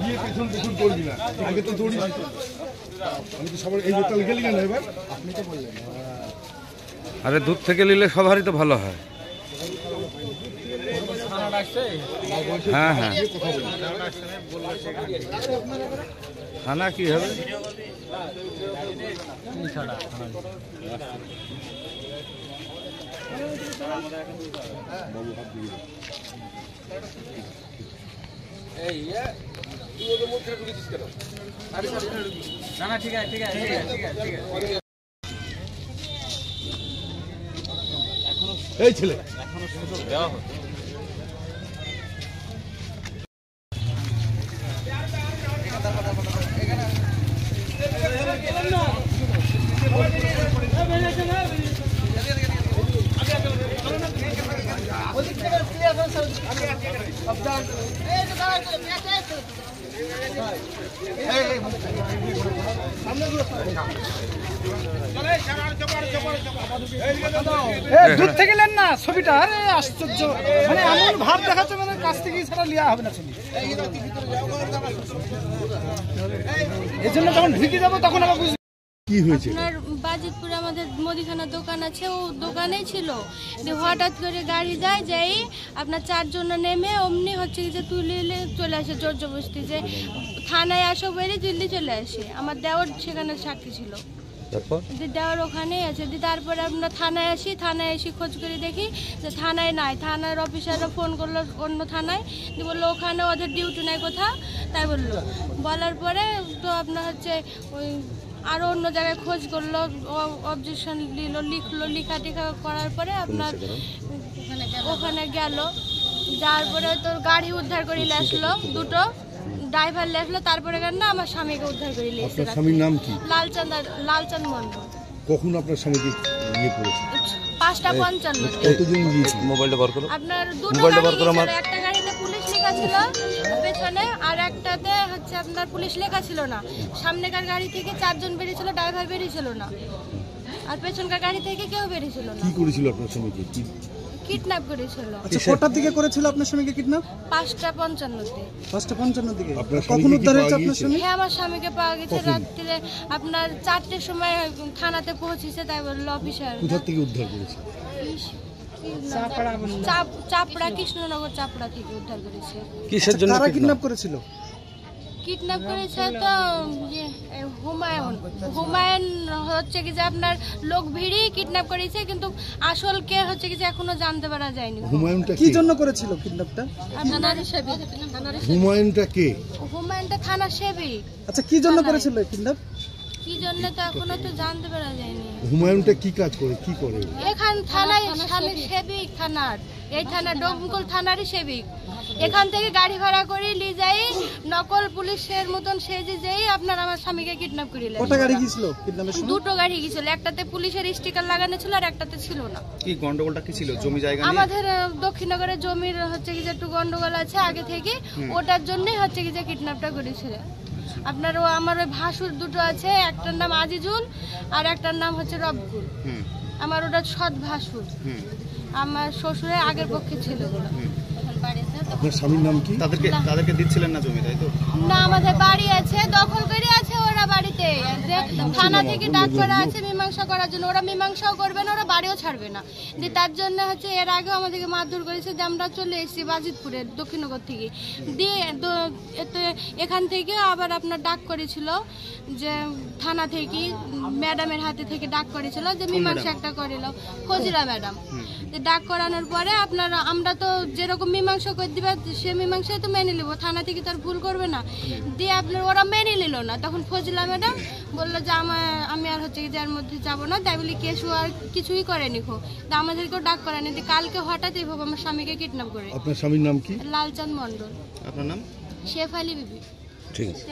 গিয়ে পেছন পেছন করবি না, আগে তো দৌড়ি। আমি তো সবার এই তাহলে গেলি কেন এবার? আপনি তো বললেন। আরে দূর থেকে নিলে সবারই তো ভালো হয়। হ্যাঁ হ্যাঁ, থানা কি হবে? ঠিক আছে ঠিক আছে ঠিক আছে ঠিক আছে। এই ছেলে দূর থেকে নেন না ছবিটা। আরে আশ্চর্য, মানে এমন ভাব দেখাচ্ছে মানে কাছ থেকে ছাড়া লিয়া হবে না ছবি। এই জন্য যখন ঢুকে যাবো তখন আবার বুঝবো কি হয়েছে। আপনার বাজিতপুরে আমাদের মুদিখানা দোকান আছে, ও দোকানেই ছিল। হঠাৎ করে গাড়ি যায়, যাই আপনার 4 জন নেমে অমনি হচ্ছে যে তুলে চলে আসে জোর জবরদস্তি, যে থানায় আসো বেরিয়ে দিল্লি চলে আসে। আমার দেওর সেখানে সাক্ষী ছিল, দেওয়ার ওখানেই আছে। তারপরে আমরা থানায় আসি, থানায় এসে খোঁজ করে দেখি যে থানায় নাই। থানার অফিসাররা ফোন করলো অন্য থানায়, বললো ওখানে ওদের ডিউটি নাই কোথাও, তাই বললো। বলার পরে তো আপনার হচ্ছে ওই আরও অন্য জায়গায় খোঁজ করলো, অবজেকশন লিখলো, লেখা টেখা করার পরে আপনার ওখানে গেল। যাওয়ার পরে তোর গাড়ি উদ্ধার করে আসলো, দুটো ড্রাইভার আসলো। তারপরে না আমার স্বামীকে উদ্ধার করে নিয়ে এসেছে। আপনার স্বামীর নাম কি? লালচাঁদ মন্ডল। কখন আপনার স্বামীকে ইয়ে করেছে? 5:55। কতজন গিয়েছিল? মোবাইলটা বার করো। আপনার দুটো গাড়ি ছিল, একটা গাড়িতে পুলিশ লেখা ছিল পেছনে, আর একটাতে হচ্ছে আপনার পুলিশ লেখা ছিল না। সামনেকার গাড়ি থেকে 4 জন বেরিয়েছিল, ড্রাইভার বেরিয়েছিল না। আর পেছনকার গাড়ি থেকে কেউ বেরিয়েছিল না। কি করেছিল আপনার স্বামীকে? কিডন্যাপ করেছিল। আচ্ছা, কটার দিকে করেছিল আপনার স্বামীকে কিডন্যাপ? 5:55। 5:55 দিকে। আপনার কখন উদ্ধার হয়েছে আপনার স্বামী? হ্যাঁ, আমার স্বামীকে পাওয়া গেছে রাত্রিরে আপনার 4টের সময় থানাতে পৌঁছেছে, তাই বললো অফিসার। কোথা থেকে উদ্ধার করেছে? চাপড়া, কৃষ্ণনগর চাপড়া থেকে উদ্ধার করেছে। কিসের জন্য কারা কিডন্যাপ করেছিল? কিডন্যাপ করেছে তো হুমায়ুন হচ্ছে কি যে আপনার লোক ভিড়ি কিডন্যাপ করেছে, কিন্তু আসল কে হচ্ছে কি যে এখনো জানতে পারা যায়নি। হুমায়ুনটা কি জন্য করেছিল কিডন্যাপটা? থানার সেবিক। হুমায়ুনটা কে? হুমায়ুনটা থানার সেবিক। আচ্ছা, কি জন্য করেছিল কিডন্যাপ? কি জন্য তো এখনো তো জানতে পারা যায়নি। হুমায়ুনটা কি কাজ করে, কি করে? এখান থানায় সেবিক, থানার এই থানা ডোমকল থানারই সেবিক। এখান থেকে গাড়ি ভাড়া করে নিয়ে যাই, নকল পুলিশের মতন সেজে যাই আপনার আমার স্বামীকে কিডন্যাপ করিলেন। কটা গাড়ি গিয়েছিল কিডন্যাপের সময়? দুটো গাড়ি গিয়েছিল, একটাতে পুলিশের স্টিকার লাগানো ছিল আর একটাতে ছিল না। কি গন্ডগোলটা কি ছিল? জমি জায়গা নিয়ে? আমাদের দক্ষিণনগরের জমির হচ্ছে কি যে একটু গন্ডগোল আছে আগে থেকে, ওটার জন্যই হচ্ছে কি যে কিডন্যাপটা করেছিল। আপনার আমার ওই ভাসুর দুটো আছে, একটার নাম আজিজুল আর একটার নাম হচ্ছে রবকুল। আমার ওটা সৎ ভাসুর, আমার শ্বশুরের আগের পক্ষে ছিল। আপনার স্বামীর নাম কি? তাদেরকে দিচ্ছিলেন না জমি, তাই তো? না, আমাদের বাড়ি আছে, দখল করে আছে ওরা বাড়িতে। যে থানা থেকে ডাক করা আছে মীমাংসা করার জন্য, ওরা মীমাংসাও করবে না, ওরা বাড়িও ছাড়বে না। যে তার জন্য হচ্ছে এর আগেও আমাদেরকে মারধর করেছে, যে আমরা চলে এসেছি বাজিতপুরের দক্ষিণনগর থেকে। দিয়ে এখান থেকে আবার আপনার ডাক করেছিল, যে থানা থেকে ম্যাডামের হাতে থেকে ডাক করেছিল যে মীমাংসা একটা করিল, ফজিলা ম্যাডাম। ডাক করানোর পরে আপনার আমরা তো যেরকম মীমাংসা করে দিবে সে মীমাংসায় তো মেনে নিব, থানা থেকে তার ভুল করবে না। দিয়ে আপনার ওরা মেনে নিল না। তখন ফজিলা ম্যাডাম বললো যে আমি আর হচ্ছে যার মধ্যে যাবো না, তাই বলি কেসু আর কিছুই করেনি। তা আমাদেরকেও ডাক করেনি। কালকে হঠাৎ এইভাবে আমার স্বামীকে কিডন্যাপ করে। আপনার স্বামীর নাম কি? লালচাঁদ মন্ডল। আপনার নাম? শেফ আলী বিবি। ঠিক আছে।